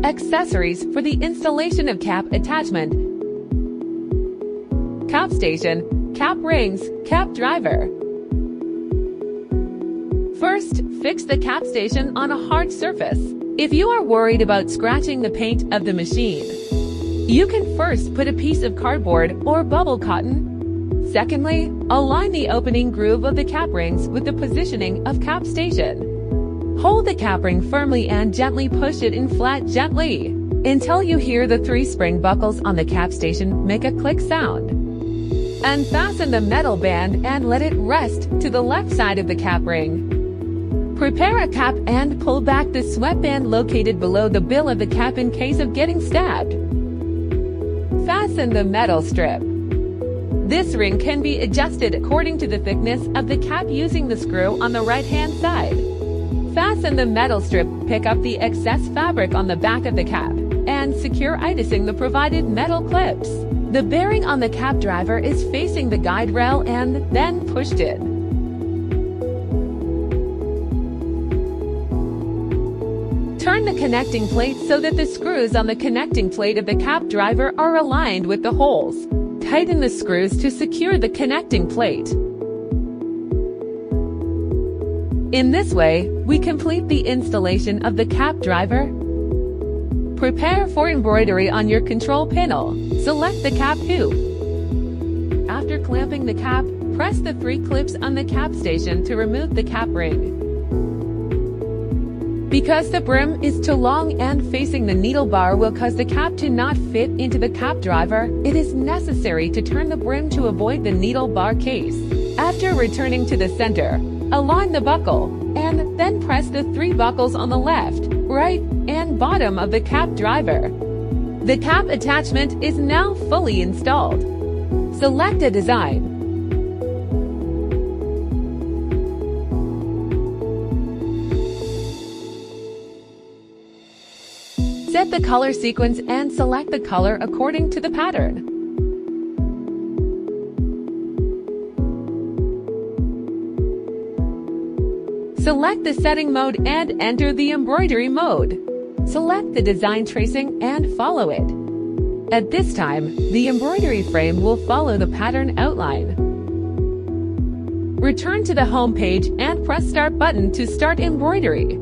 Accessories for the installation of cap attachment: cap station, cap rings, cap driver. First, fix the cap station on a hard surface. If you are worried about scratching the paint of the machine, you can first put a piece of cardboard or bubble cotton. Secondly, align the opening groove of the cap rings with the positioning of cap station. Hold the cap ring firmly and gently push it in flat gently until you hear the 3 spring buckles on the cap station make a click sound. Unfasten the metal band and let it rest to the left side of the cap ring. Prepare a cap and pull back the sweatband located below the bill of the cap in case of getting stabbed. Fasten the metal strip. This ring can be adjusted according to the thickness of the cap using the screw on the right-hand side. Fasten the metal strip, pick up the excess fabric on the back of the cap, and secure icing the provided metal clips. The bearing on the cap driver is facing the guide rail and then pushed in. Turn the connecting plate so that the screws on the connecting plate of the cap driver are aligned with the holes. Tighten the screws to secure the connecting plate. In this way, we complete the installation of the cap driver. Prepare for embroidery on your control panel. Select the cap hoop. After clamping the cap, press the 3 clips on the cap station to remove the cap ring. Because the brim is too long and facing the needle bar will cause the cap to not fit into the cap driver, it is necessary to turn the brim to avoid the needle bar case. After returning to the center, align the buckle, and then press the 3 buckles on the left, right, and bottom of the cap driver. The cap attachment is now fully installed. Select a design. Set the color sequence and select the color according to the pattern. Select the setting mode and enter the embroidery mode. Select the design tracing and follow it. At this time, the embroidery frame will follow the pattern outline. Return to the home page and press Start button to start embroidery.